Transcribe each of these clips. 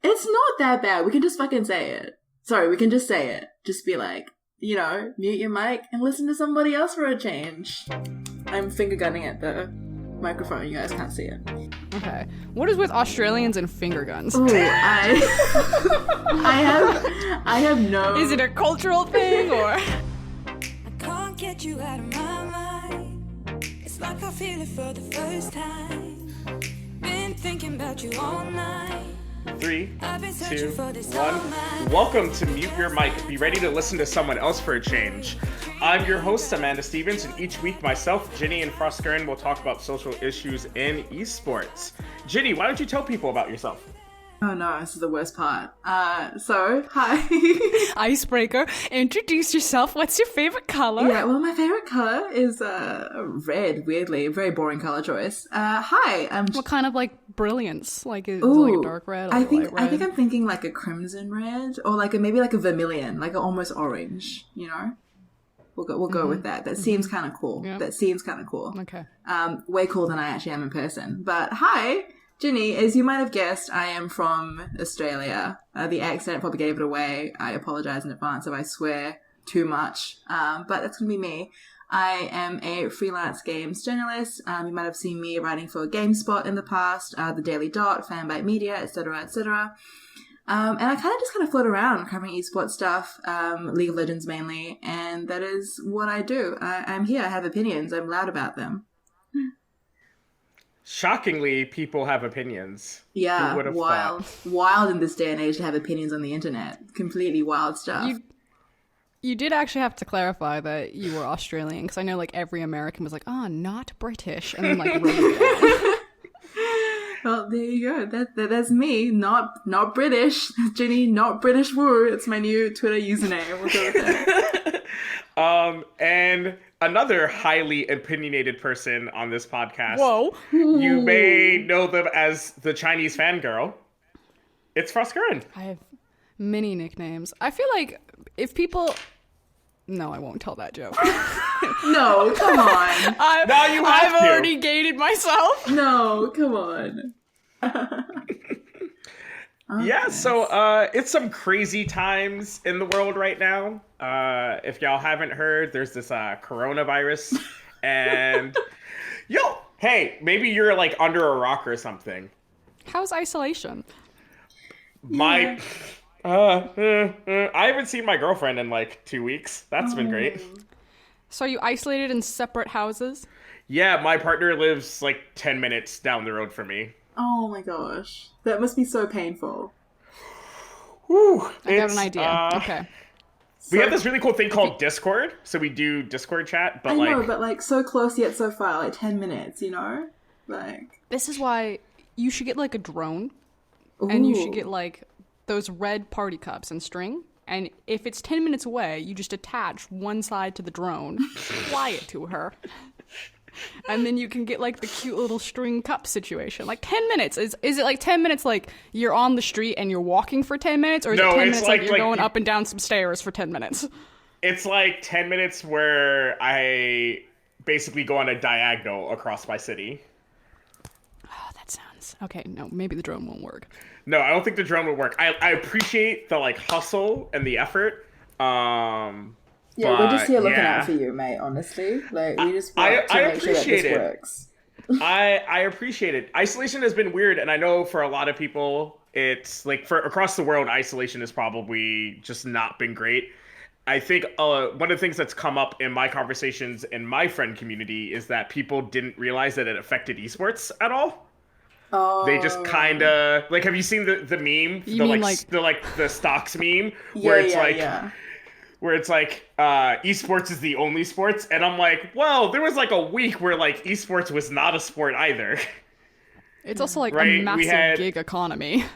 It's not that bad. We can just fucking say it. Sorry, we can just say it. Just be like, mute your mic and listen to somebody else for a change. I'm finger gunning at the microphone. You guys can't see it. Okay. What is with Australians and finger guns? Ooh, I have no... Is it a cultural thing, or... I can't get you out of my mind. It's like I feel it for the first time. Been thinking about you all night. 3, 2, 1. Welcome to Mute Your Mic. Be ready to listen to someone else for a change. I'm your host, Amanda Stevens, and each week myself, Ginny, and Frosk will talk about social issues in esports. Ginny, why don't you tell people about yourself? Oh no, this is the worst part. So, hi. Icebreaker. Introduce yourself. What's your favorite color? Yeah, well, my favorite color is red, weirdly. A very boring color choice. Hi, I'm... What kind of, brilliance? Is it like a dark red or I think, light red? I think I'm thinking like a crimson red, or maybe like a vermilion, like an almost orange, We'll go with that. That seems kind of cool. Yep. That seems kind of cool. Okay. Way cooler than I actually am in person. But hi, Ginny. As you might have guessed, I am from Australia. The accent probably gave it away. I apologize in advance if I swear too much. But that's going to be me. I am a freelance games journalist. You might have seen me writing for GameSpot in the past, The Daily Dot, Fanbyte Media, etc., etc. And I kind of float around covering esports stuff, League of Legends mainly, and that is what I do. I'm here, I have opinions, I'm loud about them. Shockingly, people have opinions. Yeah, Who would have wild. thought? Wild in this day and age to have opinions on the internet. Completely wild stuff. You did actually have to clarify that you were Australian, because I know every American was like, not British, and then wrote it down. Well, there you go. That's me. Not British. Ginny, not British woo. It's my new Twitter username. We'll go with that. And another highly opinionated person on this podcast. Whoa. You may know them as the Chinese fangirl. It's Frosk. I have many nicknames. I feel like if people... No, I won't tell that joke. No, come on. I've already gated myself. No, come on. Yeah, so it's some crazy times in the world right now. If y'all haven't heard, there's this coronavirus. And, hey, maybe you're under a rock or something. How's isolation? I haven't seen my girlfriend in 2 weeks. That's been great. So are you isolated in separate houses? Yeah, my partner lives 10 minutes down the road from me. Oh my gosh. That must be so painful. Whew, I got an idea. Okay. We have this really cool thing called Discord. So we do Discord chat, but I know, but so close yet so far, 10 minutes, This is why you should get a drone. Ooh. And you should get those red party cups and string. And if it's 10 minutes away, you just attach one side to the drone, fly it to her. And then you can get the cute little string cup situation. 10 minutes. Is it 10 minutes you're on the street and you're walking for 10 minutes? Or is it 10 minutes you're going up and down some stairs for 10 minutes? It's 10 minutes where I basically go on a diagonal across my city. Oh, that sounds... Okay, no, maybe the drone won't work. No, I don't think the drone would work. I appreciate the hustle and the effort. Yeah, we're just here looking out for you, mate, honestly. We just want to make sure that this works. I appreciate it. Isolation has been weird, and I know for a lot of people, it's for across the world, isolation has probably just not been great. I think one of the things that's come up in my conversations in my friend community is that people didn't realize that it affected esports at all. Oh. They just kind of have you seen the meme? You mean the stocks meme where it's where it's esports is the only sports, and I'm well, there was a week where esports was not a sport either. It's also a massive gig economy.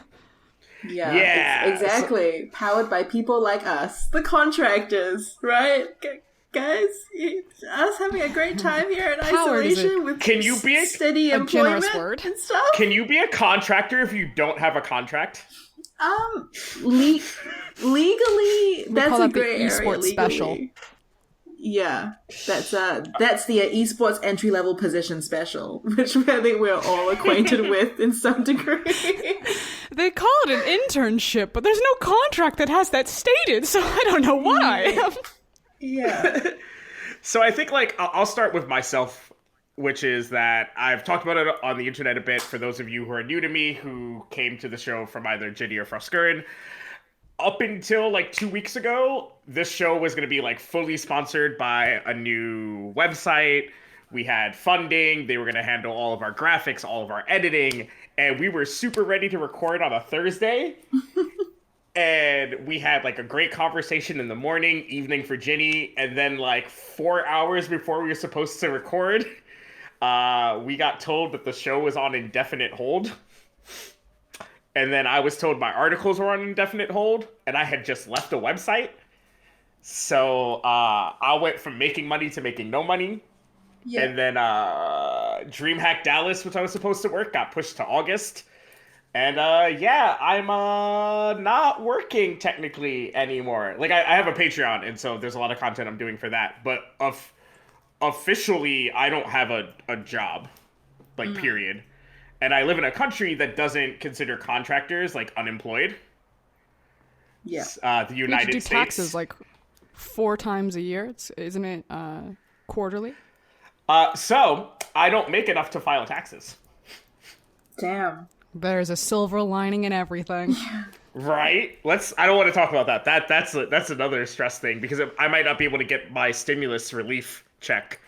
Yeah, exactly. Powered by people like us, the contractors, right? Guys, us having a great time here in isolation with steady employment and stuff. Can you be a contractor if you don't have a contract? Legally, that's a great area. Legally. Special. Yeah, that's the esports entry level position special, which I think we're all acquainted with in some degree. They call it an internship, but there's no contract that has that stated, so I don't know what I am. Yeah. So I think, like, I'll start with myself, which is that I've talked about it on the internet a bit for those of you who are new to me, who came to the show from either Ginny or Frosk. Up until like 2 weeks ago, this show was going to be like fully sponsored by a new website. We had funding. They were going to handle all of our graphics, all of our editing, and we were super ready to record on a Thursday. And we had like a great conversation in the morning, evening for Ginny, and then like 4 hours before we were supposed to record, we got told that the show was on indefinite hold. And then I was told my articles were on indefinite hold, and I had just left the website. So I went from making money to making no money. Yeah. And then DreamHack Dallas, which I was supposed to work, got pushed to August. And I'm not working technically anymore. Like, I have a Patreon, and so there's a lot of content I'm doing for that. But officially, I don't have a job, like, period. And I live in a country that doesn't consider contractors, like, unemployed. Yeah. The United do States. Taxes, like, 4 times a year, isn't it quarterly? So, I don't make enough to file taxes. Damn. There's a silver lining in everything. Right? I don't want to talk about that. That's another stress thing, because I might not be able to get my stimulus relief check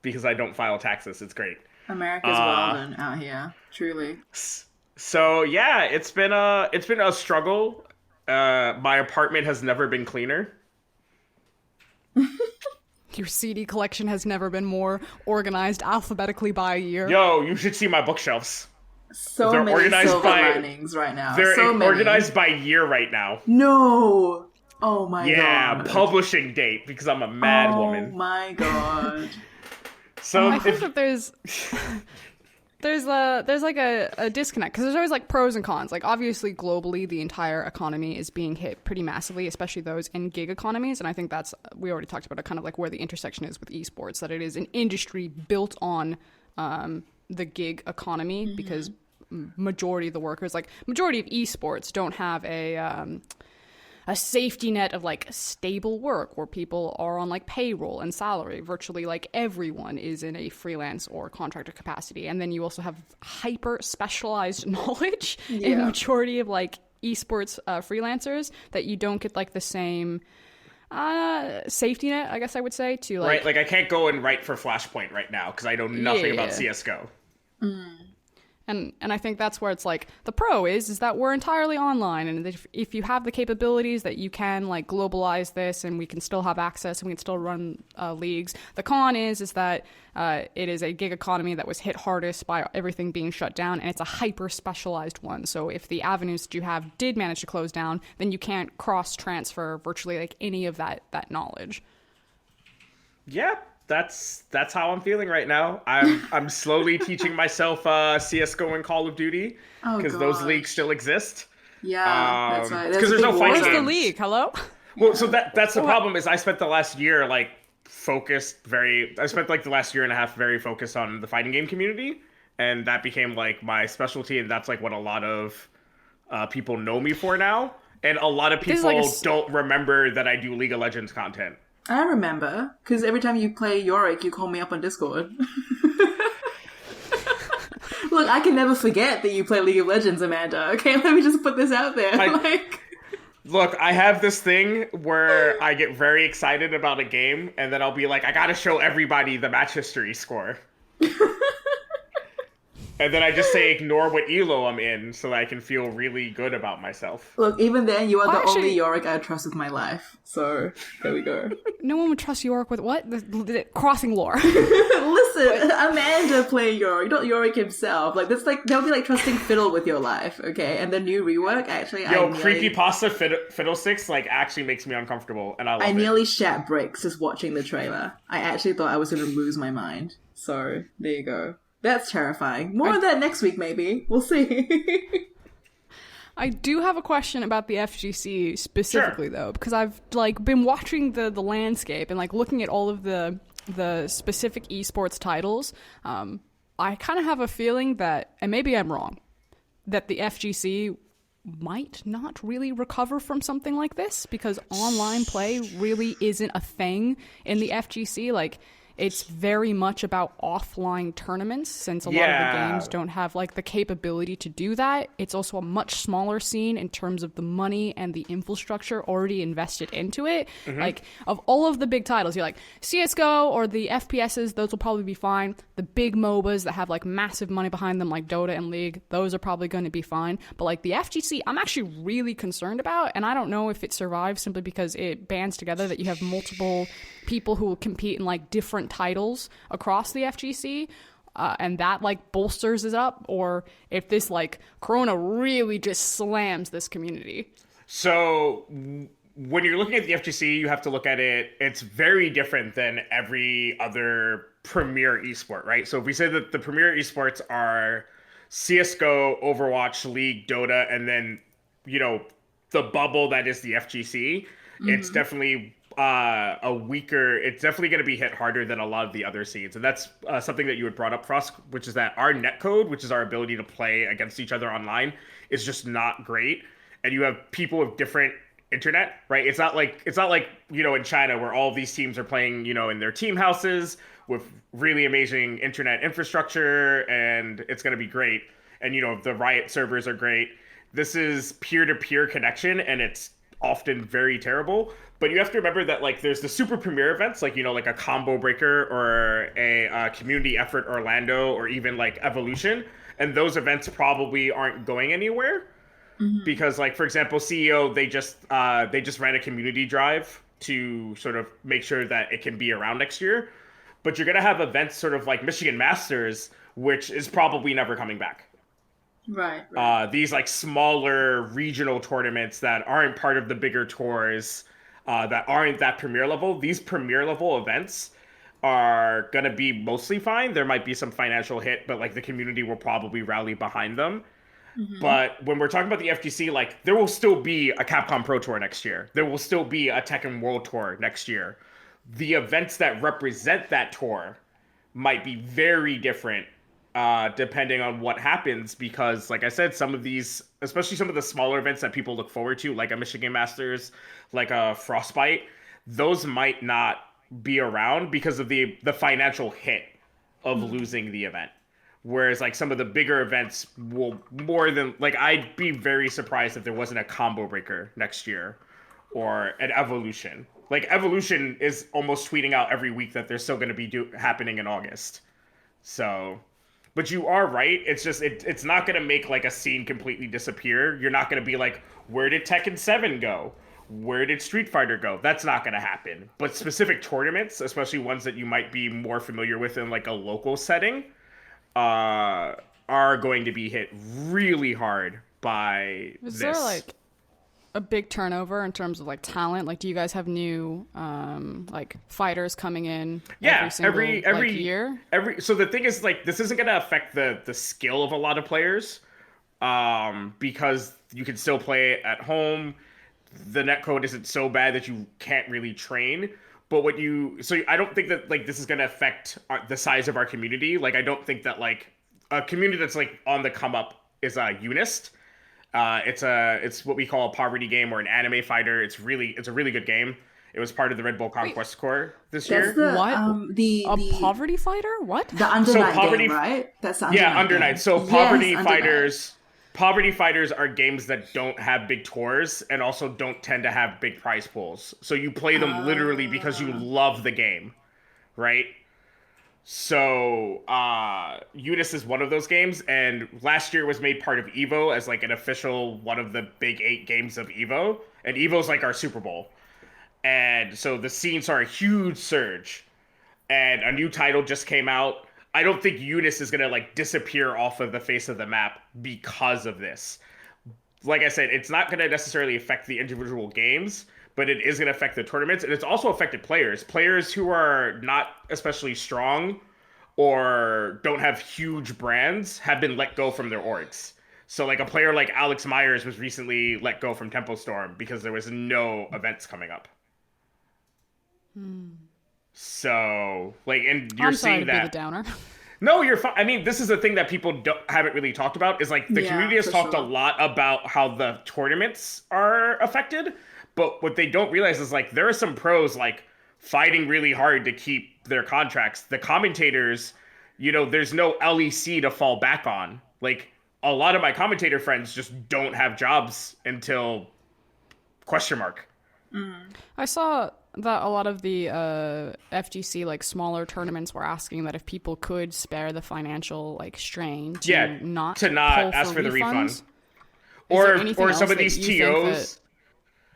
because I don't file taxes. It's great. America's wilding out here, truly. So yeah, it's been a struggle. My apartment has never been cleaner. Your CD collection has never been more organized alphabetically by year. Yo, you should see my bookshelves. They're many organized silver linings right now. They're organized by year right now. No. Oh my god. Yeah, publishing date, because I'm a mad woman. Oh my god. So I think that there's like a disconnect, because there's always like pros and cons. Like, obviously globally the entire economy is being hit pretty massively, especially those in gig economies, and I think we already talked about it, kind of like where the intersection is with esports, that it is an industry built on the gig economy, because majority of the workers, like majority of esports, don't have a safety net of like stable work where people are on like payroll and salary. Virtually like everyone is in a freelance or contractor capacity. And then you also have hyper specialized knowledge in majority of like esports freelancers, that you don't get like the same safety net, I guess I would say, to like... Right, like I can't go and write for Flashpoint right now because I know nothing about CSGO. And I think that's where it's like, the pro is that we're entirely online, and if you have the capabilities that you can like globalize this, and we can still have access, and we can still run leagues. The con is that it is a gig economy that was hit hardest by everything being shut down, and it's a hyper specialized one. So if the avenues that you have did manage to close down, then you can't cross transfer virtually like any of that knowledge. Yeah. That's how I'm feeling right now. I'm slowly teaching myself CS:GO and Call of Duty, because those leagues still exist. Yeah, that's right. Because there's no fighting games. Where's the league? Hello. Well, so that's the problem. Is I spent the last year like I spent like the last year and a half very focused on the fighting game community, and that became like my specialty, and that's like what a lot of people know me for now. And a lot of people don't remember that I do League of Legends content. I remember, because every time you play Yorick, you call me up on Discord. Look, I can never forget that you play League of Legends, Amanda. Okay, let me just put this out there. Look, I have this thing where I get very excited about a game, and then I'll be like, I gotta show everybody the match history score. And then I just say ignore what elo I'm in so that I can feel really good about myself. Look, even then, you are the only Yorick I trust with my life. So, there we go. No one would trust Yorick with what? The crossing lore. Listen, Amanda playing Yorick, not Yorick himself. Like, that's like, that would be like trusting Fiddle with your life, okay? And the new rework, actually, creepypasta Fiddlesticks, like, actually makes me uncomfortable, and I nearly shat bricks just watching the trailer. I actually thought I was going to lose my mind. So, there you go. That's terrifying. More of that next week, maybe. We'll see. I do have a question about the FGC specifically, though, because I've like been watching the landscape and like looking at all of the specific esports titles. I kind of have a feeling that, and maybe I'm wrong, that the FGC might not really recover from something like this because online play really isn't a thing in the FGC. Like, it's very much about offline tournaments since a lot of the games don't have like the capability to do that. It's also a much smaller scene in terms of the money and the infrastructure already invested into it. Like, of all of the big titles, you're like CSGO or the FPSs, those will probably be fine. The big MOBAs that have like massive money behind them like Dota and League, those are probably going to be fine. But like the FGC, I'm actually really concerned about, and I don't know if it survives simply because it bands together that you have multiple people who will compete in like different titles across the FGC, and that like bolsters it up, or if this like Corona really just slams this community. So when you're looking at the FGC, you have to look at it, it's very different than every other premier esport, right? So if we say that the premier esports are CSGO, Overwatch, League, Dota, and then, you know, the bubble that is the FGC, it's definitely it's definitely going to be hit harder than a lot of the other seeds. And that's something that you had brought up, Frosk, which is that our netcode, which is our ability to play against each other online, is just not great. And you have people with different internet, right? It's not like, you know, in China where all of these teams are playing, you know, in their team houses with really amazing internet infrastructure, and it's going to be great. And, you know, the Riot servers are great. This is peer-to-peer connection, and it's often very terrible. But you have to remember that, like, there's the super premier events, like, you know, like a Combo Breaker or a Community Effort Orlando or even, like, Evolution. And those events probably aren't going anywhere. Because, like, for example, CEO, they just ran a community drive to sort of make sure that it can be around next year. But you're going to have events sort of like Michigan Masters, which is probably never coming back. Right. These, like, smaller regional tournaments that aren't part of the bigger tours, that aren't that premier level. These premier level events are going to be mostly fine. There might be some financial hit, but, like, the community will probably rally behind them. But when we're talking about the FGC, like, there will still be a Capcom Pro Tour next year. There will still be a Tekken World Tour next year. The events that represent that tour might be very different depending on what happens, because, like I said, some of these, especially some of the smaller events that people look forward to, like a Michigan Masters, like a Frostbite, those might not be around because of the financial hit of losing the event. Whereas, like, some of the bigger events will more than, like, I'd be very surprised if there wasn't a Combo Breaker next year or an Evolution. Like, Evolution is almost tweeting out every week that they're still going to be happening in August. So, but you are right. It's just, it's not going to make, like, a scene completely disappear. You're not going to be like, where did Tekken 7 go? Where did Street Fighter go? That's not going to happen. But specific tournaments, especially ones that you might be more familiar with in, like, a local setting, are going to be hit really hard by this. Is there, like, a big turnover in terms of, like, talent? Like, do you guys have new like fighters coming in every year? So the thing is, like, this isn't going to affect the skill of a lot of players, because you can still play at home. The netcode isn't so bad that you can't really train. But I don't think that, like, this is going to affect the size of our community. Like, I don't think that, like, a community that's, like, on the come up is Unist. It's what we call a poverty game or an anime fighter. It's a really good game. It was part of the Red Bull Conquest Core this year. What? A poverty fighter? What? The Under Night game, right? That's the Under Night. So Poverty Fighters are games that don't have big tours and also don't tend to have big prize pools. So you play them literally because you love the game, right? So Unis is one of those games, and last year was made part of EVO as, like, an official one of the big 8 games of EVO. And EVO's like our Super Bowl. And so the scene saw a huge surge. And a new title just came out. I don't think Unis is going to, like, disappear off of the face of the map because of this. Like I said, it's not going to necessarily affect the individual games, but it is going to affect the tournaments. And it's also affected players. Players who are not especially strong or don't have huge brands have been let go from their orgs. So like a player like Alex Myers was recently let go from Tempo Storm because there was no events coming up. So like, and you're I'm sorry seeing to be the that. downer. No, you're fine. I mean, this is the thing that people haven't really talked about is like the community has for talked a sure. lot about how the tournaments are affected, but what they don't realize is like there are some pros like fighting really hard to keep their contracts. The commentators, there's no LEC to fall back on. Like a lot of my commentator friends just don't have jobs until question mark. I saw that a lot of the FGC like smaller tournaments were asking that if people could spare the financial like strain to not pull ask for the refund. refunds. Or some of these TOs. TOs.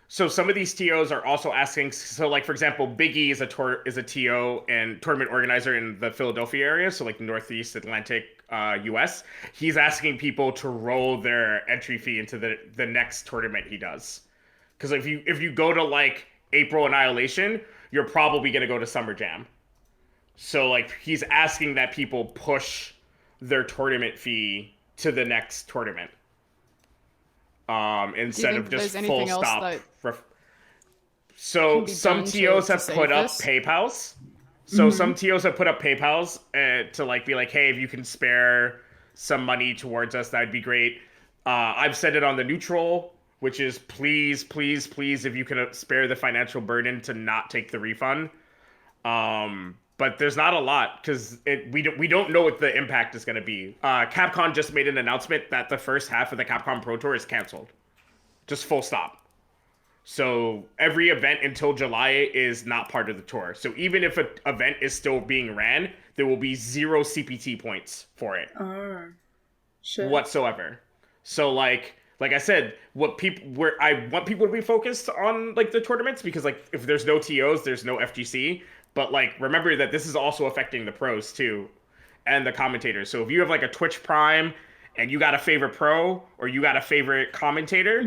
So some of these TOs are also asking. So like for example, Big E is a TO and tournament organizer in the Philadelphia area, so like Northeast Atlantic, US. He's asking people to roll their entry fee into the next tournament he does. Because if you go to like April Annihilation, you're probably gonna go to Summer Jam. So like he's asking that people push their tournament fee to the next tournament. Instead of just full stop. So some TOs have put up PayPals. So some TOs have put up PayPals to like be like, hey, if you can spare some money towards us, that'd be great. I've said it on the neutral, which is please, please, please, if you can spare the financial burden to not take the refund. But there's not a lot because we don't know what the impact is going to be. Capcom just made an announcement that the first half of the Capcom Pro Tour is canceled. Just full stop. So every event until July is not part of the tour. So even if an event is still being ran, there will be 0 CPT points for it. Shit. Whatsoever. So like I said, I want people to be focused on like the tournaments because like if there's no TOs, there's no FGC. But like remember that this is also affecting the pros too, and the commentators. So if you have like a Twitch Prime and you got a favorite pro or you got a favorite commentator,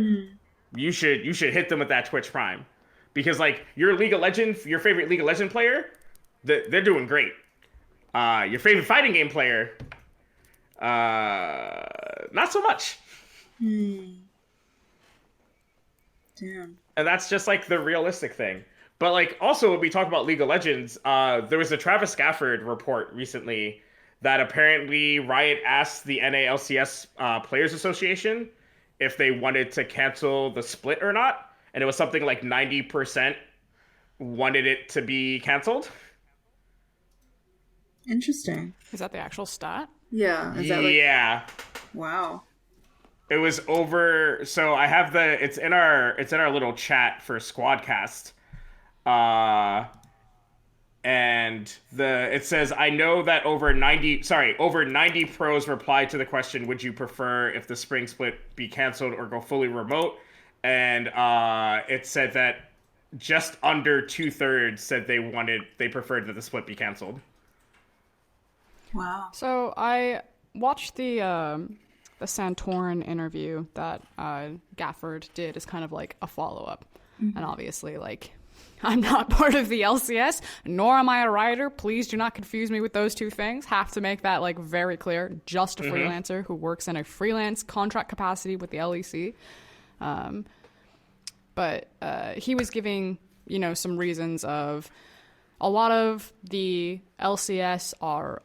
you should hit them with that Twitch Prime, because like your favorite League of Legends player, they're doing great. Your favorite fighting game player, not so much. Damn. And that's just like the realistic thing. But like also when we talk about League of Legends, there was a Travis Gafford report recently that apparently Riot asked the NALCS Players Association if they wanted to cancel the split or not, and it was something like 90% wanted it to be canceled. Interesting. Is that the actual stat? Yeah. Is that Yeah. Wow. It was over. So I have it's in our little chat for Squadcast. And it says, I know that over 90 pros replied to the question, would you prefer if the spring split be canceled or go fully remote? And it said that just under 2/3 said they preferred that the split be canceled. Wow. So I watched the Santorin interview that Gafford did as kind of like a follow-up. And obviously, like, I'm not part of the LCS, nor am I a writer. Please do not confuse me with those two things. Have to make that like very clear. Just a freelancer who works in a freelance contract capacity with the LEC. But he was giving, some reasons of a lot of the LCS are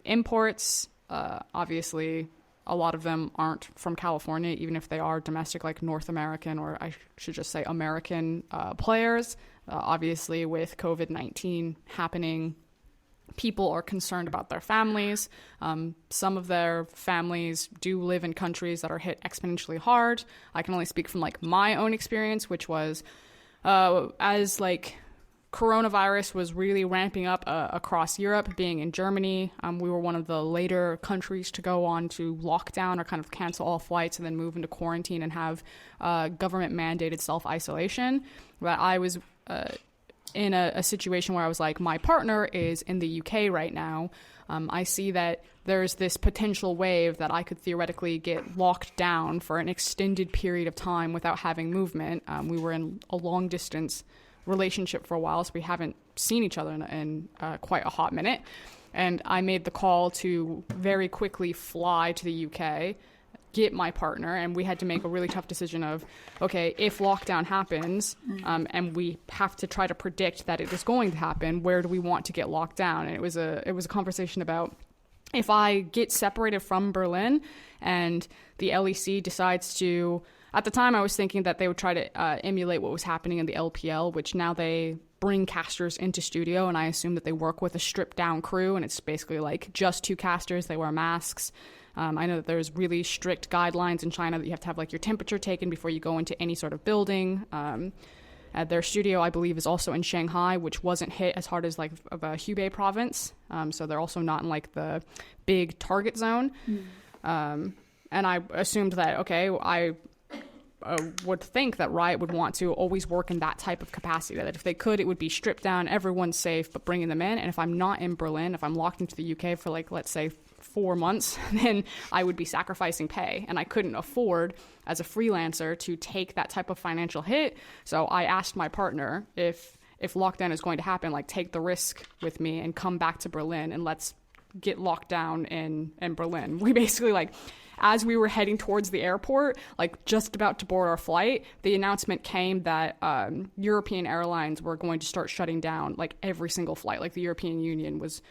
imports. Obviously, a lot of them aren't from California, even if they are domestic, like North American, or I should just say American players. Obviously, with COVID-19 happening, people are concerned about their families. Some of their families do live in countries that are hit exponentially hard. I can only speak from like my own experience, which was as like coronavirus was really ramping up across Europe, being in Germany. We were one of the later countries to go on to lockdown or kind of cancel all flights and then move into quarantine and have government mandated self-isolation. But I was in a situation where I was like, my partner is in the UK right now. I see that there's this potential wave that I could theoretically get locked down for an extended period of time without having movement. We were in a long distance relationship for a while, so we haven't seen each other in quite a hot minute. And I made the call to very quickly fly to the UK, get my partner, and we had to make a really tough decision of, okay, if lockdown happens, and we have to try to predict that it is going to happen, where do we want to get locked down? And it was a conversation about, if I get separated from Berlin and the LEC decides to, at the time I was thinking that they would try to emulate what was happening in the LPL, which now they bring casters into studio, and I assume that they work with a stripped down crew, and it's basically like just 2 casters, they wear masks. I know that there's really strict guidelines in China that you have to have like your temperature taken before you go into any sort of building. Their studio, I believe, is also in Shanghai, which wasn't hit as hard as like of a Hubei province. So they're also not in like the big target zone. And I assumed that, okay, I would think that Riot would want to always work in that type of capacity, that if they could, it would be stripped down, everyone's safe, but bringing them in. And if I'm not in Berlin, if I'm locked into the UK for like, let's say 4 months, then I would be sacrificing pay, and I couldn't afford as a freelancer to take that type of financial hit. So I asked my partner, if lockdown is going to happen, like, take the risk with me and come back to Berlin, and let's get locked down in Berlin. We basically, like, as we were heading towards the airport, like just about to board our flight, the announcement came that European airlines were going to start shutting down like every single flight. Like the European Union was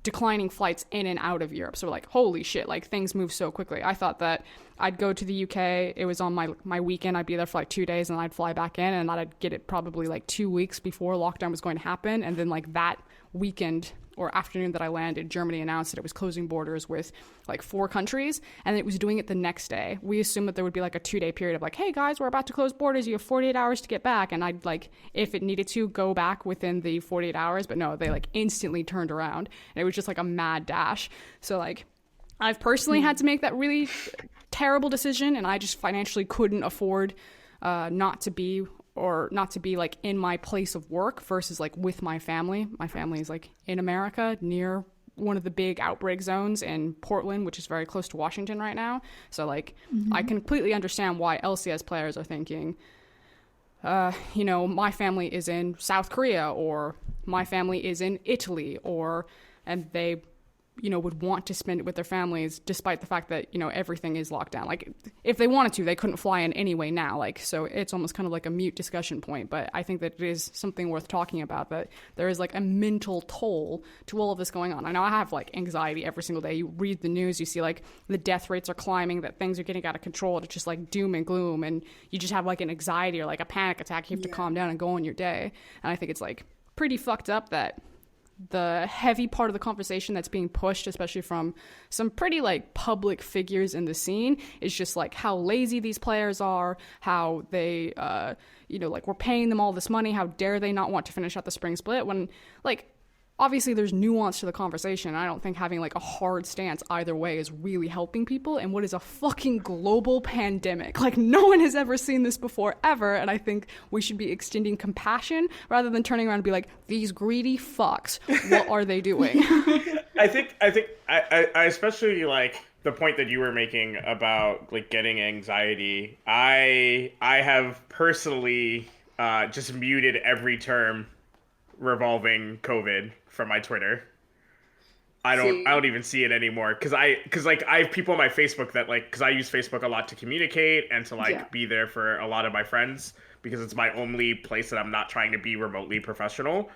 declining flights in and out of Europe. So we're like, holy shit, like things move so quickly. I thought that I'd go to the UK, it was on my weekend, I'd be there for like 2 days, and I'd fly back in, and I'd get it probably like 2 weeks before lockdown was going to happen. And then like that weekend or afternoon that I landed, Germany announced that it was closing borders with like 4 countries, and it was doing it the next day. We assumed that there would be like a 2-day period of like, hey guys, we're about to close borders, you have 48 hours to get back. And I'd like, if it needed to, go back within the 48 hours, but no, they like instantly turned around, and it was just like a mad dash. So like, I've personally had to make that really terrible decision, and I just financially couldn't afford not to be like in my place of work versus like with my family. My family is like in America near one of the big outbreak zones in Portland, which is very close to Washington right now. So like, I completely understand why LCS players are thinking, you know, my family is in South Korea, or my family is in Italy, and they, you know, would want to spend it with their families despite the fact that, you know, everything is locked down. Like, if they wanted to, they couldn't fly in anyway now. Like, so it's almost kind of like a mute discussion point. But I think that it is something worth talking about, that there is like a mental toll to all of this going on. I know I have like anxiety every single day. You read the news, you see like the death rates are climbing, that things are getting out of control. It's just like doom and gloom. And you just have like an anxiety or like a panic attack. You have to calm down and go on your day. And I think it's like pretty fucked up that the heavy part of the conversation that's being pushed, especially from some pretty like public figures in the scene, is just like how lazy these players are, how they, you know, like, we're paying them all this money, how dare they not want to finish out the spring split, when like, obviously there's nuance to the conversation. I don't think having like a hard stance either way is really helping people in what is a fucking global pandemic. Like, no one has ever seen this before, ever. And I think we should be extending compassion rather than turning around and be like, these greedy fucks, what are they doing? I think I especially like the point that you were making about like getting anxiety. I have personally just muted every term revolving COVID from my Twitter. I don't even see it anymore, because I have people on my Facebook that like, because I use Facebook a lot to communicate and to like be there for a lot of my friends, because it's my only place that I'm not trying to be remotely professional.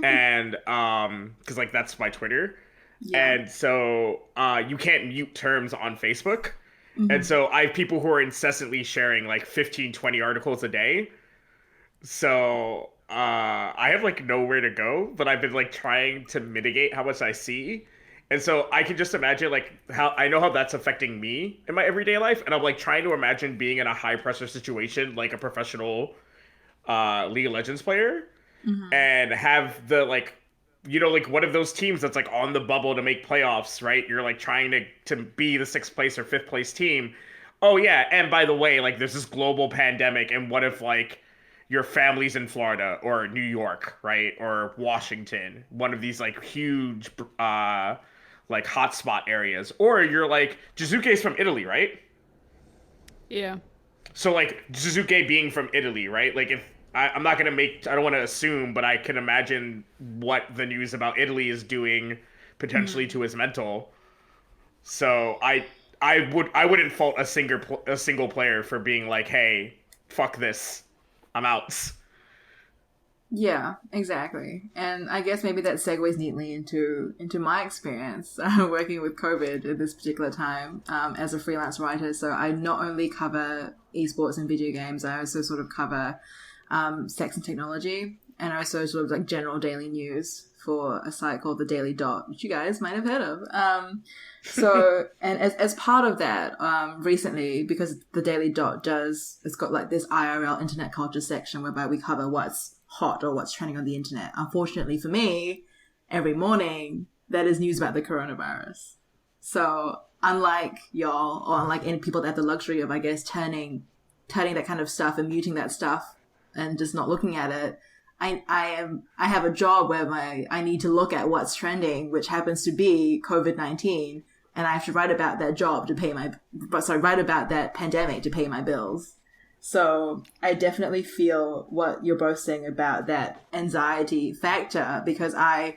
And because like that's my Twitter. And so you can't mute terms on Facebook. And so I have people who are incessantly sharing like 15-20 articles a day. So I have like nowhere to go, but I've been like trying to mitigate how much I see. And so I can just imagine like how I know how that's affecting me in my everyday life. And I'm like trying to imagine being in a high pressure situation, like a professional League of Legends player, and have the like, you know, like one of those teams that's like on the bubble to make playoffs, right? You're like trying to be the 6th place or 5th place team. Oh yeah. And by the way, like there's this global pandemic, and what if like your family's in Florida or New York, right? Or Washington, one of these like huge, like hotspot areas. Or you're like, Jizuke's from Italy, right? Yeah. So like Jizuke being from Italy, right? Like if I don't want to assume, but I can imagine what the news about Italy is doing potentially to his mental. So I I wouldn't fault a single player for being like, hey, fuck this, I'm out. Yeah, exactly. And I guess maybe that segues neatly into my experience working with COVID at this particular time as a freelance writer. So I not only cover esports and video games, I also sort of cover sex and technology, and also sort of like general daily news for a site called The Daily Dot, which you guys might have heard of. And as part of that, recently, because The Daily Dot it's got like this IRL internet culture section whereby we cover what's hot or what's trending on the internet. Unfortunately for me, every morning that is news about the coronavirus. So unlike y'all, or unlike any people that have the luxury of, I guess, turning that kind of stuff and muting that stuff and just not looking at it, I have a job where I need to look at what's trending, which happens to be COVID-19, and I have to write about that job to pay write about that pandemic to pay my bills. So I definitely feel what you're both saying about that anxiety factor, because I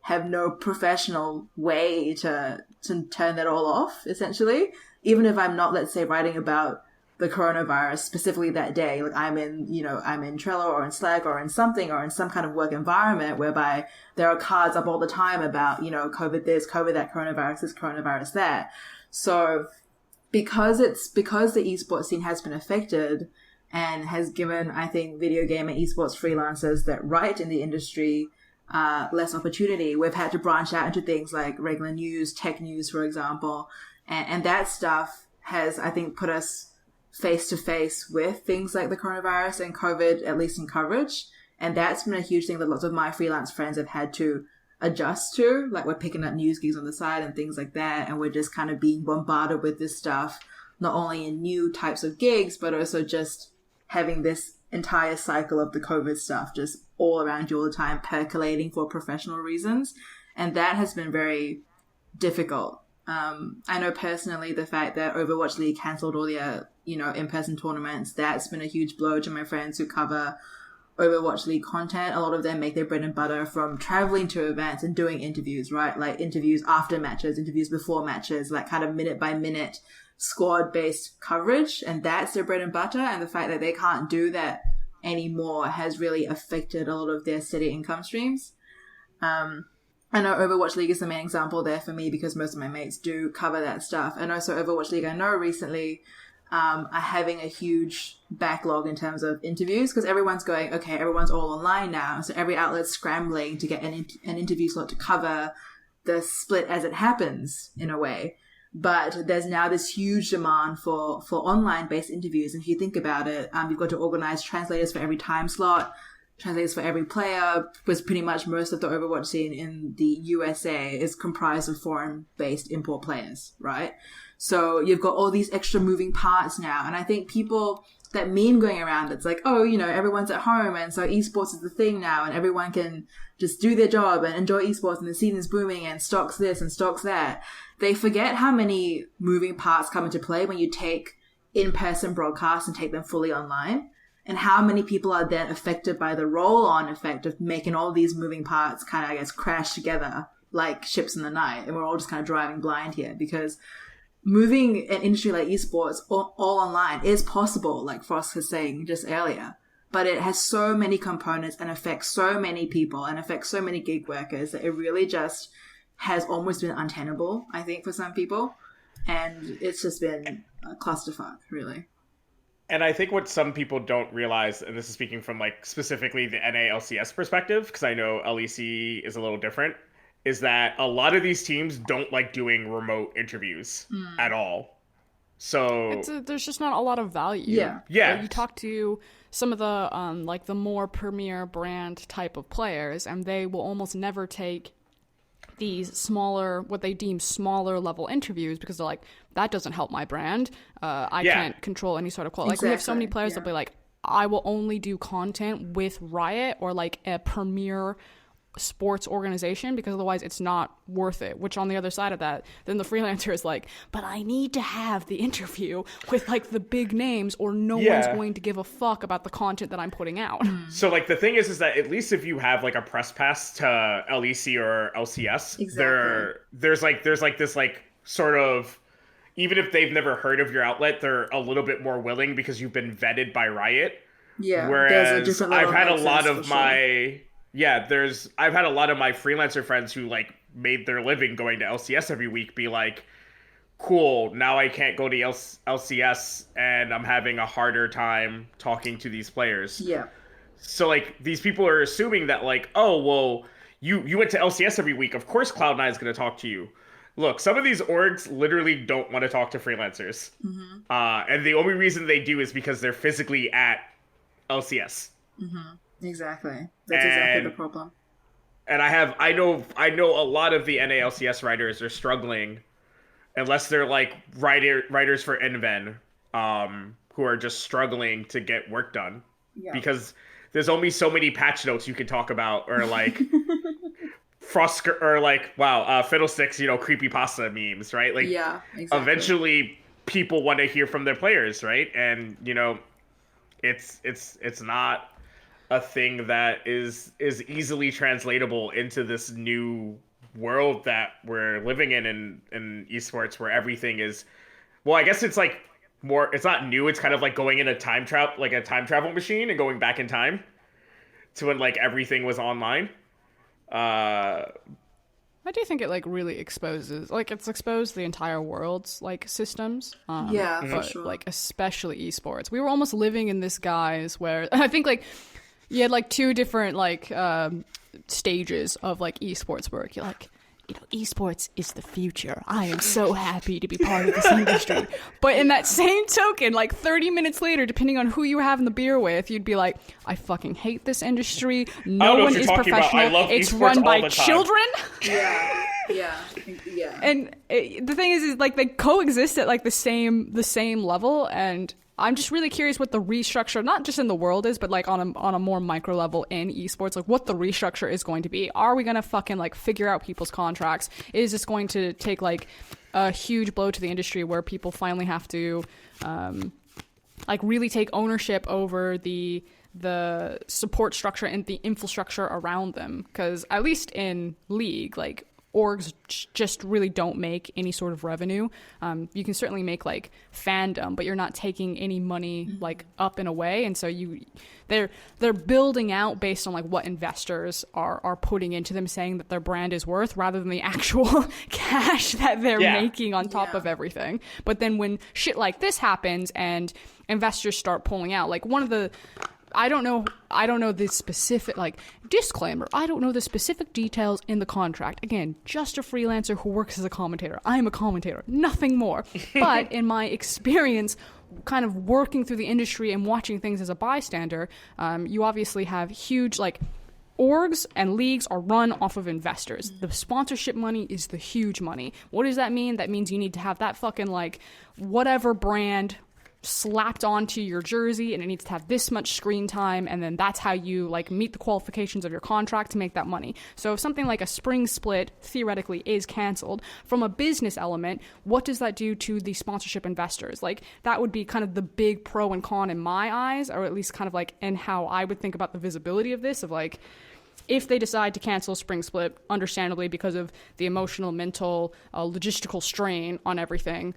have no professional way to turn that all off, essentially. Even if I'm not, let's say, writing about the coronavirus specifically that day, like I'm in Trello or in Slack or in something or in some kind of work environment whereby there are cards up all the time about, COVID this, COVID that, coronavirus this, coronavirus that. So because the esports scene has been affected and has given, I think, video game and esports freelancers that write in the industry less opportunity, we've had to branch out into things like regular news, tech news, for example. And that stuff has, I think, put us face to face with things like the coronavirus and COVID, at least in coverage. And that's been a huge thing that lots of my freelance friends have had to adjust to. Like, we're picking up news gigs on the side and things like that, and we're just kind of being bombarded with this stuff, not only in new types of gigs, but also just having this entire cycle of the COVID stuff just all around you all the time, percolating for professional reasons. And that has been very difficult. I know personally the fact that Overwatch League cancelled all their, in-person tournaments, that's been a huge blow to my friends who cover Overwatch League content. A lot of them make their bread and butter from traveling to events and doing interviews, right? Like interviews after matches, interviews before matches, like kind of minute by minute squad-based coverage. And that's their bread and butter. And the fact that they can't do that anymore has really affected a lot of their steady income streams. I know Overwatch League is the main example there for me because most of my mates do cover that stuff. And also Overwatch League, I know recently are having a huge backlog in terms of interviews because everyone's going, okay, everyone's all online now. So every outlet's scrambling to get an interview slot to cover the split as it happens in a way. But there's now this huge demand for online-based interviews. And if you think about it, you've got to organize translators for every time slot, translators for every player, because pretty much most of the Overwatch scene in the USA is comprised of foreign-based import players, right? So you've got all these extra moving parts now. And I think that meme going around, it's like, oh, everyone's at home and so esports is the thing now and everyone can just do their job and enjoy esports and the scene is booming and stocks this and stocks that. They forget how many moving parts come into play when you take in-person broadcasts and take them fully online, and how many people are then affected by the roll-on effect of making all these moving parts kind of, I guess, crash together like ships in the night. And we're all just kind of driving blind here because moving an industry like esports all online is possible, like Frosk was saying just earlier, but it has so many components and affects so many people and affects so many gig workers that it really just has almost been untenable, I think, for some people. And it's just been a clusterfuck, really. And I think what some people don't realize, and this is speaking from like specifically the NALCS perspective, because I know LEC is a little different, is that a lot of these teams don't like doing remote interviews at all. So there's just not a lot of value. Yeah. You talk to some of the like the more premier brand type of players, and they will almost never take these smaller, what they deem smaller level interviews because they're like, that doesn't help my brand. I can't control any sort of quality. Exactly. Like we have so many players that be like, I will only do content with Riot or like a premier sports organization because otherwise it's not worth it. Which on the other side of that, then the freelancer is like, but I need to have the interview with like the big names or no one's going to give a fuck about the content that I'm putting out. So like the thing is that at least if you have like a press pass to LEC or LCS, exactly. there's like this like sort of even if they've never heard of your outlet, they're a little bit more willing because you've been vetted by Riot. Yeah, Whereas there's a different level I've had of a lot access, of for sure. I've had a lot of my freelancer friends who like made their living going to LCS every week be like, cool, now I can't go to LCS and I'm having a harder time talking to these players. Yeah. So like these people are assuming that like, oh well, you went to LCS every week, of course Cloud9 is going to talk to you. Look, some of these orgs literally don't want to talk to freelancers, and the only reason they do is because they're physically at LCS. Exactly. That's exactly the problem. And I know a lot of the NALCS writers are struggling, unless they're like writers for Inven, who are just struggling to get work done, because there's only so many patch notes you can talk about, or like Frosk, or like Fiddlesticks, creepypasta memes, right? Like, Yeah, exactly. eventually people want to hear from their players, right? And it's not a thing that is easily translatable into this new world that we're living in esports, where everything is, well, I guess it's like more, it's not new, it's kind of like going in a time travel machine and going back in time to when like everything was online. I do think it like really exposes, like it's exposed the entire world's like systems. Yeah, for but sure. like especially esports. We were almost living in this guise where I think like you had like two different like stages of like esports work. You're like, esports is the future. I am so happy to be part of this industry. But in that same token, like 30 minutes later, depending on who you were having the beer with, you'd be like, I fucking hate this industry. No one is professional. It's run by children. Yeah. And the thing is like they coexist at like the same level, and I'm just really curious what the restructure, not just in the world is, but like on a more micro level in esports, like what the restructure is going to be. Are we going to fucking like figure out people's contracts? Is this going to take like a huge blow to the industry where people finally have to like really take ownership over the support structure and the infrastructure around them? Because at least in League, like orgs just really don't make any sort of revenue. You can certainly make like fandom, but you're not taking any money like up and away. And so they're building out based on like what investors are putting into them, saying that their brand is worth, rather than the actual cash that they're making on top of everything. But then when shit like this happens and investors start pulling out, like one of the, I don't know the specific, like, disclaimer, I don't know the specific details in the contract. Again, just a freelancer who works as a commentator. I am a commentator, nothing more. But in my experience kind of working through the industry and watching things as a bystander, you obviously have huge, like, orgs and leagues are run off of investors. The sponsorship money is the huge money. What does that mean? That means you need to have that fucking, like, whatever brand slapped onto your jersey, and it needs to have this much screen time, and then that's how you like meet the qualifications of your contract to make that money. So if something like a spring split theoretically is canceled, from a business element, what does that do to the sponsorship investors? Like that would be kind of the big pro and con in my eyes, or at least kind of like in how I would think about the visibility of this, of like, if they decide to cancel spring split, understandably because of the emotional, mental, logistical strain on everything,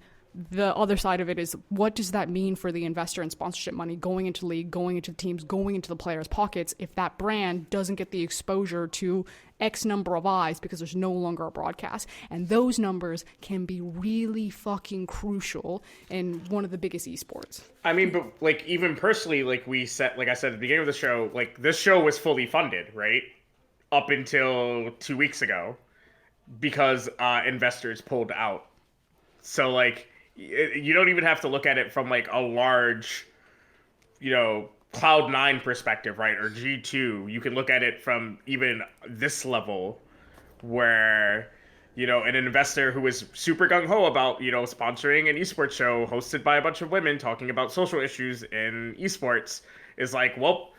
the other side of it is, what does that mean for the investor and sponsorship money going into league, going into the teams, going into the players' pockets if that brand doesn't get the exposure to X number of eyes because there's no longer a broadcast? And those numbers can be really fucking crucial in one of the biggest esports. I mean, but like even personally, like I said at the beginning of the show, like this show was fully funded, right? Up until 2 weeks ago, because investors pulled out. So like, you don't even have to look at it from like a large, Cloud9 perspective, right? Or G2. You can look at it from even this level where, an investor who is super gung-ho about, sponsoring an esports show hosted by a bunch of women talking about social issues in esports is like, well,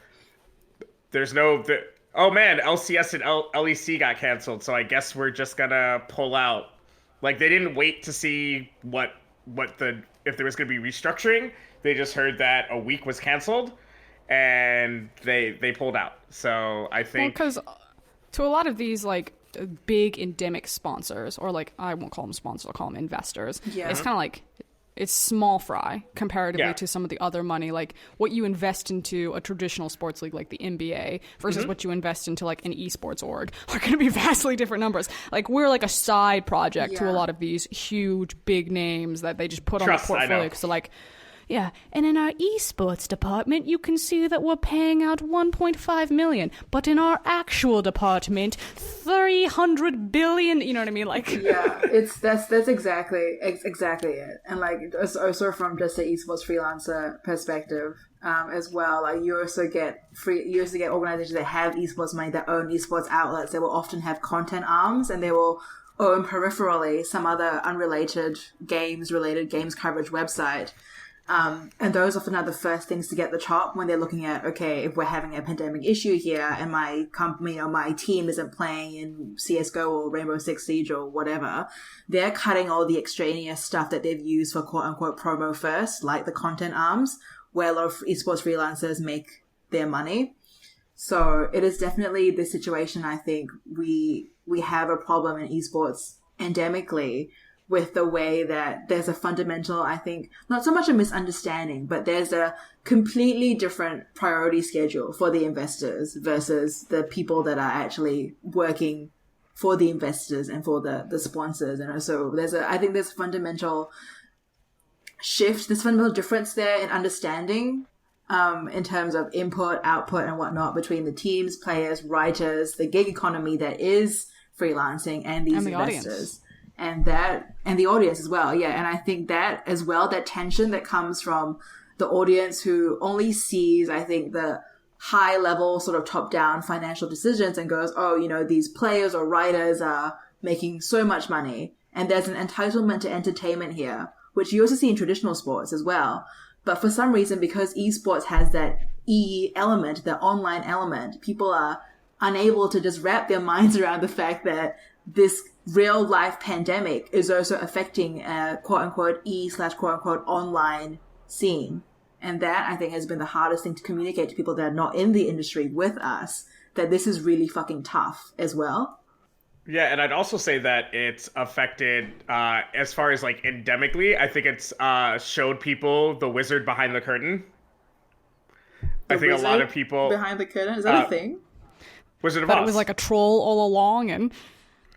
there's oh man, LCS and LEC got canceled, so I guess we're just gonna pull out. Like, they didn't wait to see if there was going to be restructuring. They just heard that a week was canceled, and they pulled out. So I think, because to a lot of these like big endemic sponsors, or like, I won't call them sponsors, I'll call them investors. Yeah. It's kind of like, it's small fry comparatively Yeah. to some of the other money, like what you invest into a traditional sports league like the NBA versus what you invest into like an esports org are going to be vastly different numbers. Like, we're like a side project to a Yeah. lot of these huge big names that they just put on the Trust, I know. portfolio. So like, yeah, and in our esports department, you can see that we're paying out 1.5 million, but in our actual department, 300 billion. You know what I mean? Like, Yeah, that's exactly it. And like also from just the esports freelancer perspective, as well, like you also get organizations that have esports money, that own esports outlets. They will often have content arms, and they will own peripherally some other unrelated games coverage website. And those often are the first things to get the chop when they're looking at, okay, if we're having a pandemic issue here and my company or my team isn't playing in CSGO or Rainbow Six Siege or whatever, they're cutting all the extraneous stuff that they've used for quote unquote promo first, like the content arms, where a lot of esports freelancers make their money. So it is definitely the situation. I think we have a problem in esports endemically, with the way that there's a fundamental, I think, not so much a misunderstanding, but there's a completely different priority schedule for the investors versus the people that are actually working for the investors and for the sponsors. And so I think there's a fundamental shift, this fundamental difference there in understanding, in terms of input, output, and whatnot between the teams, players, writers, the gig economy that is freelancing, and these and the investors. audience. And the audience as well. Yeah. And I think that as well, that tension that comes from the audience who only sees, I think, the high level sort of top down financial decisions and goes, oh, you know, these players or writers are making so much money. And there's an entitlement to entertainment here, which you also see in traditional sports as well. But for some reason, because esports has that element, the online element, people are unable to just wrap their minds around the fact that this real life pandemic is also affecting a quote unquote /quote unquote online scene. And that, I think, has been the hardest thing to communicate to people that are not in the industry with us, that this is really fucking tough as well. Yeah, and I'd also say that it's affected, as far as like endemically, I think it's showed people the wizard behind the curtain. I think a lot of people... Behind the curtain? Is that a thing? Wizard of That Oz. it was like a troll all along, and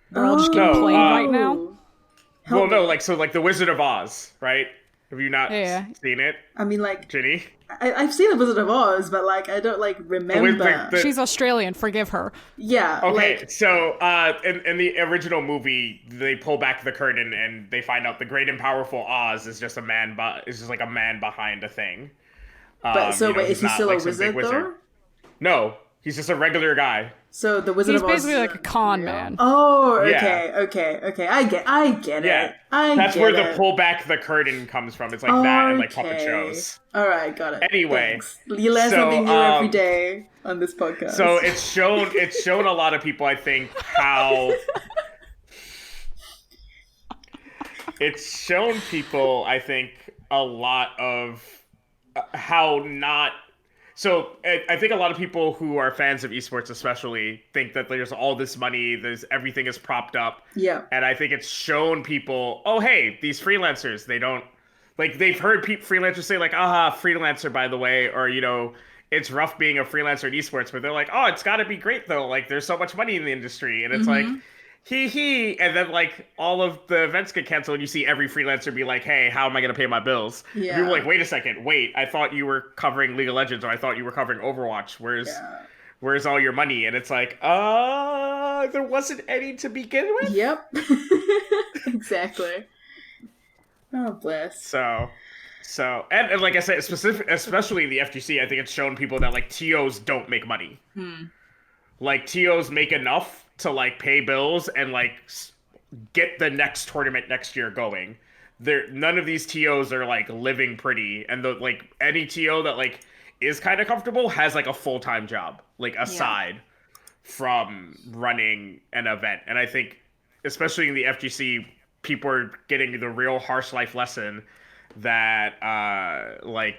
they're all just getting played right now. Well, no, like, so like the Wizard of Oz, right? Have you not seen it? I mean, like, Ginny? I've seen The Wizard of Oz, but like, I don't like remember. She's Australian, forgive her. Yeah. Okay, like, so in the original movie, they pull back the curtain and they find out the great and powerful Oz is just a man, is just like a man behind a thing. but so you know, wait, is he's he not, still like, a some big wizard though? No, he's just a regular guy. So the Wizard He's of Oz basically like a con man. Oh, okay, Yeah. okay. I get Yeah, it. that's where the pull back the curtain comes from. It's like that and like puppet Okay. shows. All right, got it. Anyway, Thanks. You learn something new every day on this podcast. So it's shown a lot of people, I think, how it's shown people, I think, a lot of how not. So I think a lot of people who are fans of esports especially think that there's all this money, everything is propped up. Yeah. And I think it's shown people, oh, hey, these freelancers, they don't, like, they've heard freelancers say, like, freelancer, by the way, or, you know, it's rough being a freelancer in esports, but they're like, oh, it's got to be great, though. Like, there's so much money in the industry. And it's like, hee. And then, like, all of the events get canceled, and you see every freelancer be like, hey, how am I going to pay my bills? Yeah. And people are like, wait a second, I thought you were covering League of Legends, or I thought you were covering Overwatch. Where's all your money? And it's like, there wasn't any to begin with? Yep. Exactly. Oh, bless. So, and like I said, especially in the FGC, I think it's shown people that, like, TOs don't make money. Like, TOs make enough to, like, pay bills and, like, get the next tournament next year going. None of these TOs are, like, living pretty, and like any TO that, like, is kind of comfortable has, like, a full-time job, like, aside from running an event. And I think, especially in the FGC, people are getting the real harsh life lesson that, like,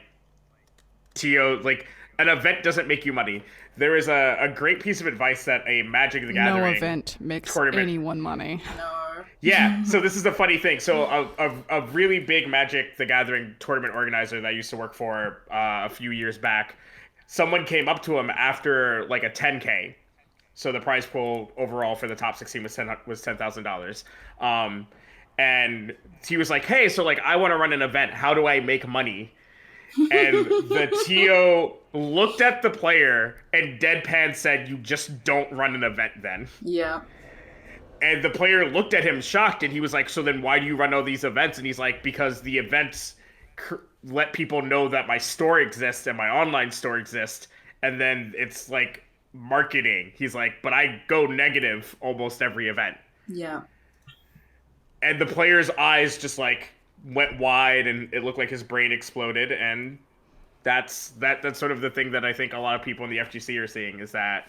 TO, like, an event doesn't make you money. There is a great piece of advice that a Magic the Gathering No event makes tournament, anyone money. No. yeah, so this is the funny thing. So a really big Magic the Gathering tournament organizer that I used to work for a few years back, someone came up to him after like a 10K. So the prize pool overall for the top 16 was $10,000. And he was like, "Hey, so like I want to run an event. How do I make money?" And the TO looked at the player and deadpan said, "You just don't run an event then." Yeah. And the player looked at him shocked, and he was like, "So then why do you run all these events?" And he's like, "Because the events let people know that my store exists and my online store exists. And then it's like marketing." He's like, "But I go negative almost every event." Yeah. And the player's eyes just like went wide, and it looked like his brain exploded. And that's sort of the thing that I think a lot of people in the FGC are seeing, is that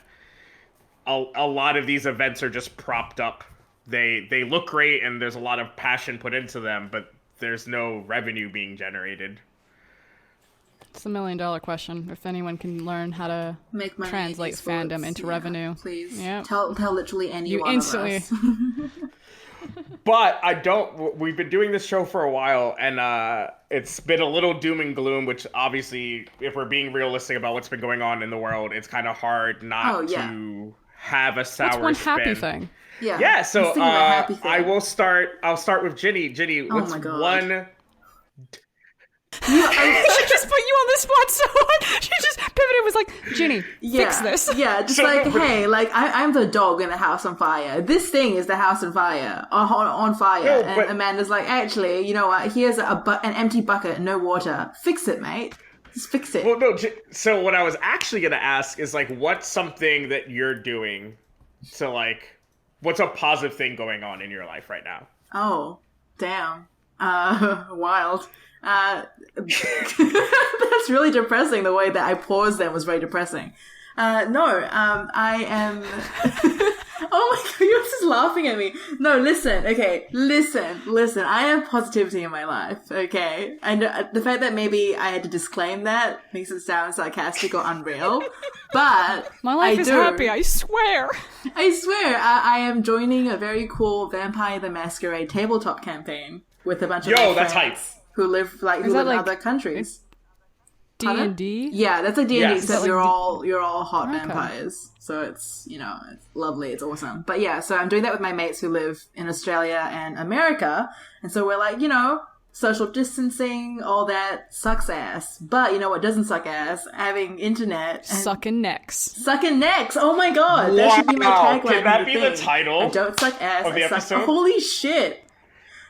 a lot of these events are just propped up. They look great, and there's a lot of passion put into them, but there's no revenue being generated. It's the $1 million question. If anyone can learn how to Make money translate in esports. fandom into revenue, Please. Yeah. Tell literally any You one instantly- of us. But we've been doing this show for a while, and it's been a little doom and gloom, which obviously, if we're being realistic about what's been going on in the world, it's kind of hard not to have a sour What's one spin. happy thing? Yeah. Yeah, so Let's think of a happy thing. I'll start with Ginny. Ginny, Oh what's my God. one... She just put you on the spot so hard. She just pivoted, was like, "Ginny, fix this." Yeah, just So- like, hey, like I'm the dog in the house on fire. This thing is the house on fire, on fire. No, and but- Amanda's like, actually, you know what? Here's an empty bucket, no water. Fix it, mate. Just fix it. Well, no, so what I was actually going to ask is, like, what's something that you're doing to, like, what's a positive thing going on in your life right now? Oh, damn. Wild. That's really depressing. The way that I paused then was very depressing. I am... Oh my god, you're just laughing at me. No, listen, okay, listen. I have positivity in my life, okay? I know the fact that maybe I had to disclaim that makes it sound sarcastic or unreal, but My life I is do. happy, I swear. I swear, I am joining a very cool Vampire the Masquerade tabletop campaign with a bunch of my That's friends who live that in like- other countries. Pardon? D&D? Yeah, that's like D&D, Yes. except Like you're all hot Okay. vampires. So it's, it's lovely, it's awesome. But yeah, so I'm doing that with my mates who live in Australia and America. And so we're like, social distancing, all that sucks ass. But you know what doesn't suck ass? Having internet. And Sucking necks. sucking necks. Oh my god, that should be my Wow. tagline. Can that for be the thing. title I don't suck ass, of the I suck. episode? Holy shit.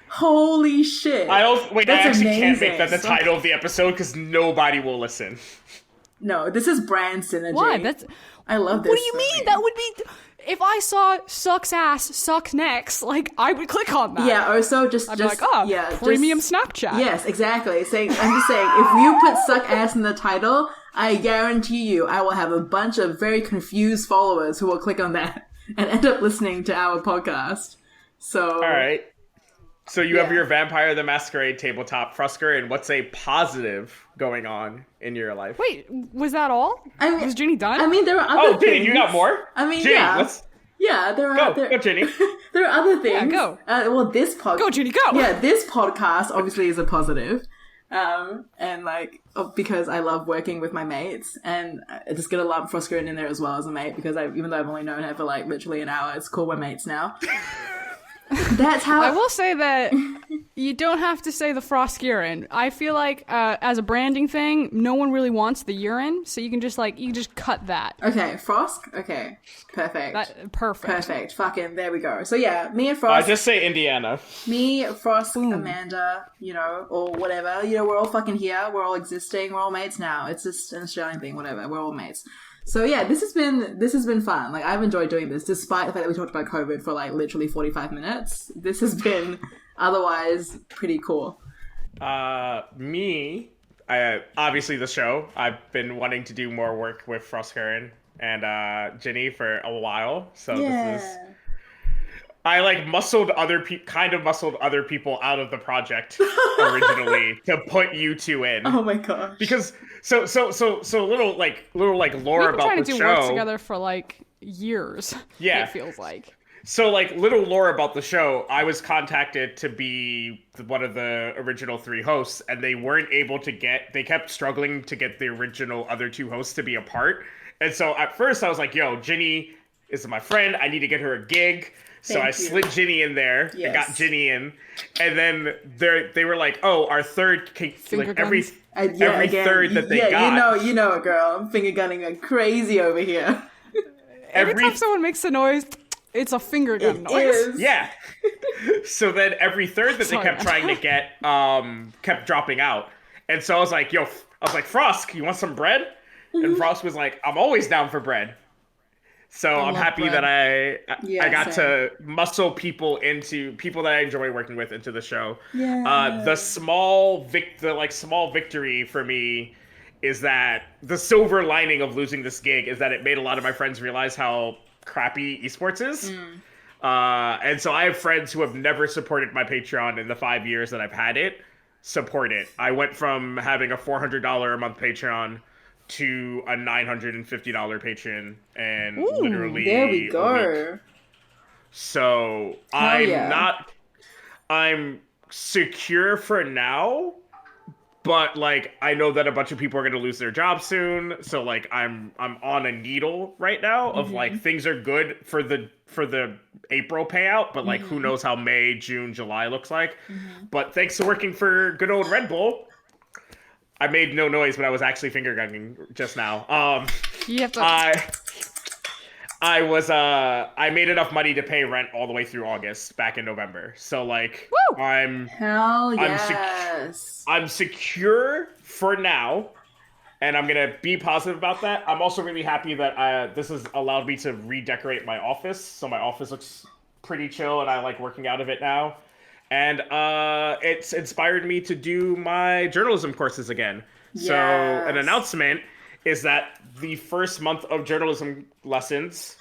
Holy shit. I That's actually can't make amazing. that the title of the episode because nobody will listen. No, this is brand synergy. Why? That's... I love this. What do you so mean? much. That would be... If I saw sucks ass, sucks necks, like, I would click on that. Yeah, also just I'd be like, oh, yeah, premium just, Snapchat. Yes, exactly. I'm just saying, if you put suck ass in the title, I guarantee you I will have a bunch of very confused followers who will click on that and end up listening to our podcast. So All right. So you have Yeah. your Vampire the Masquerade tabletop, Frusker, and what's a positive going on in your life? Wait, was that all? I mean- Was Ginny done? I mean, there are other Oh, things. Ginny, you got more? I mean, Ginny, yeah. let's Yeah, there are go, Ginny. there are other things. go. Well, this podcast. Go, Ginny, go! Yeah, this podcast obviously is a positive. And because I love working with my mates, and I just gonna lump Frosk in there as well as a mate because even though I've only known her for like literally an hour, it's cool we're mates now. That's how I will say that you don't have to say the Frosk urine. I feel like as a branding thing, no one really wants the urine, so you can just cut that. Okay, Frosk. Okay, perfect. Perfect. Perfect. Fucking there we go. So yeah, me and Frosk. Just say Indiana. Me, Frosk, Amanda, or whatever. We're all fucking here. We're all existing. We're all mates now. It's just an Australian thing. Whatever. We're all mates. So yeah, this has been fun. Like I've enjoyed doing this, despite the fact that we talked about COVID for like literally 45 minutes. This has been otherwise pretty cool. Me, obviously the show. I've been wanting to do more work with Frosker and Ginny for a while. So this is I like muscled kind of muscled other people out of the project originally to put you two in. Oh my gosh. Because so little lore We've been about trying the to do show. work together for like years. Yeah. It feels like. So like little lore about the show, I was contacted to be one of the original 3 hosts, and they weren't able to they kept struggling to get the original other 2 hosts to be a part. And so at first I was like, yo, Ginny is my friend. I need to get her a gig. So I slid Ginny in there and got Ginny in. And then they were like, oh, our third, like every third that they got. You know it, girl. I'm finger gunning like crazy over here. Every time someone makes a noise, it's a finger gun noise. Is. Yeah. So then every third that they kept trying to get kept dropping out. And so I was like, Frosk, you want some bread? And Frosk was like, I'm always down for bread. So I'm happy that I got to muscle people that I enjoy working with into the show. Yeah. The small victory for me is that the silver lining of losing this gig is that it made a lot of my friends realize how crappy esports is. And so I have friends who have never supported my Patreon in the 5 years that I've had it support it. I went from having a $400 a month Patreon to a $950 Patreon, and literally there we go. So I'm secure for now, but like I know that a bunch of people are going to lose their jobs soon, so like I'm on a needle right now of like things are good for the April payout, but like who knows how May, June, July looks like. But thanks to working for good old Red Bull, I made no noise, but I was actually finger gunning just now. You have to... I made enough money to pay rent all the way through August back in November. So like, Woo! I'm secure for now, and I'm gonna be positive about that. I'm also really happy that this has allowed me to redecorate my office, so my office looks pretty chill, and I like working out of it now. And it's inspired me to do my journalism courses again. Yes. So an announcement is that the first month of journalism lessons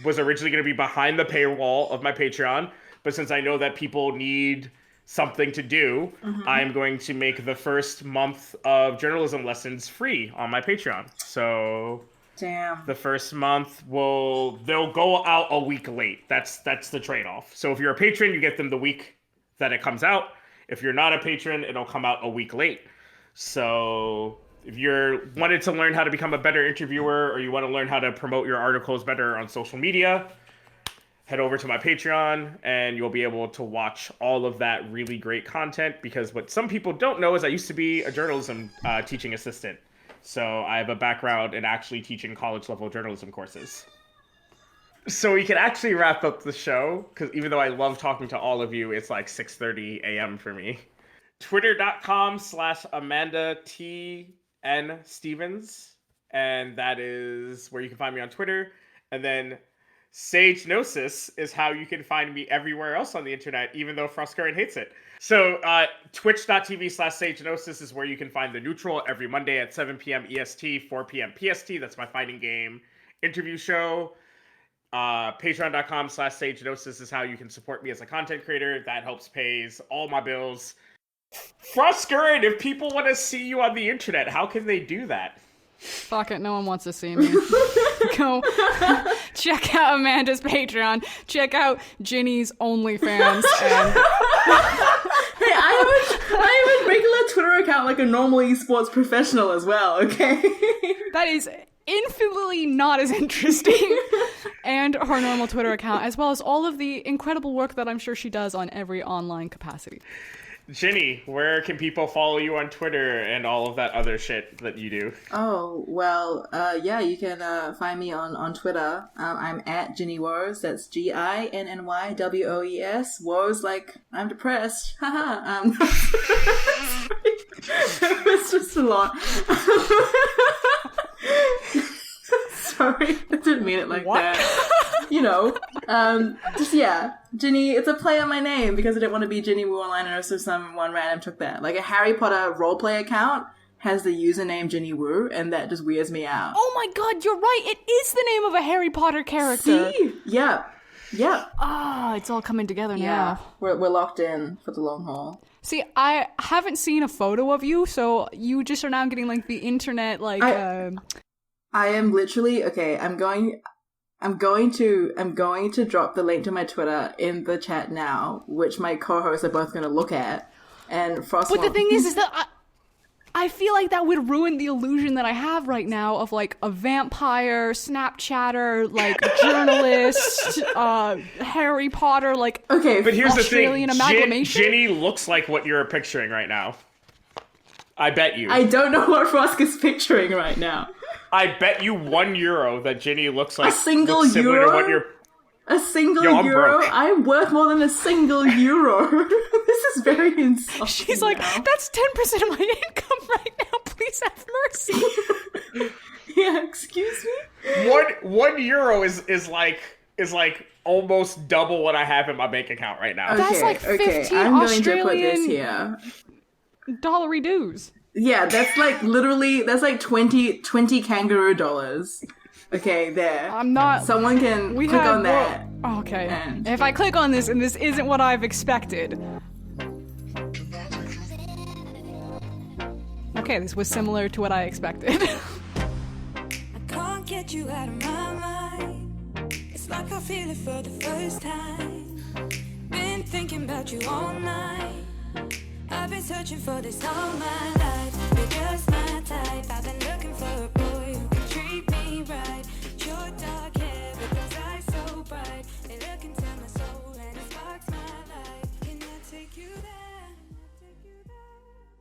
was originally going to be behind the paywall of my Patreon. But since I know that people need something to do, I'm going to make the first month of journalism lessons free on my Patreon. So the first month they'll go out a week late. That's the trade-off. So if you're a patron, you get them the week that it comes out. If you're not a patron, it'll come out a week late. So if you're wanted to learn how to become a better interviewer, or you want to learn how to promote your articles better on social media, head over to my Patreon and you'll be able to watch all of that really great content. Because what some people don't know is I used to be a journalism teaching assistant. So I have a background in actually teaching college level journalism courses. So we can actually wrap up the show, because even though I love talking to all of you, it's like 6:30 a.m. for me. Twitter.com/AmandaTNStevens, and that is where you can find me on Twitter. And then Sage Gnosis is how you can find me everywhere else on the internet, even though Frostcurrent hates it. So twitch.tv/Sage Gnosis is where you can find The Neutral every Monday at 7 p.m. EST, 4 p.m. PST. That's my fighting game interview show. Patreon.com/Sage Gnosis is how you can support me as a content creator. That helps pays all my bills. Frostcurrent, if people want to see you on the internet, how can they do that? Fuck it, no one wants to see me. Go check out Amanda's Patreon. Check out Ginny's OnlyFans. And... Hey, I have a regular Twitter account like a normal esports professional as well, okay? That is infinitely not as interesting. And her normal Twitter account, as well as all of the incredible work that I'm sure she does on every online capacity. Ginny, where can people follow you on Twitter and all of that other shit that you do? Oh, well, you can find me on Twitter. I'm at Ginny Woes. That's GINNYWOES. Woes like I'm depressed. Haha. It's just a lot. Sorry, I didn't mean it like that. You know, Ginny, it's a play on my name because I didn't want to be Ginny Wu Online or so someone random took that. Like a Harry Potter roleplay account has the username Ginny Wu, and that just weirds me out. Oh my god, you're right, it is the name of a Harry Potter character. See? Yeah. Yep. It's all coming together Yeah. now. We're locked in for the long haul. See, I haven't seen a photo of you, so you just are now getting like the internet like. I am literally okay. I'm going to drop the link to my Twitter in the chat now, which my co-hosts are both going to look at. And Frost. But the thing is that I feel like that would ruin the illusion that I have right now of like a vampire, Snapchatter, like journalist, Harry Potter, like okay. But here's Australian the thing: amalgamation. Ginny looks like what you're picturing right now. I bet you. I don't know what Frosk is picturing right now. I bet you €1 that Ginny looks like A single looks similar euro? to what you're. A single Yo, I'm euro? broke. I'm worth more than a single euro. This is very insulting. She's like, now. that's 10% of my income right now. Please have mercy. Yeah, excuse me? €1 is like almost double what I have in my bank account right now. That's like 15 I'm going to put this Australian- here. Dollary dues. Yeah, that's like literally, that's like 20 kangaroo dollars. Okay, there. I'm not. Someone can click on that. Okay. And- If I click on this and this isn't what I've expected. Okay, this was similar to what I expected. I can't get you out of my mind. It's like I feel it for the first time. Been thinking about you all night. I've been searching for this all my life. You're just my type. I've been looking for a boy.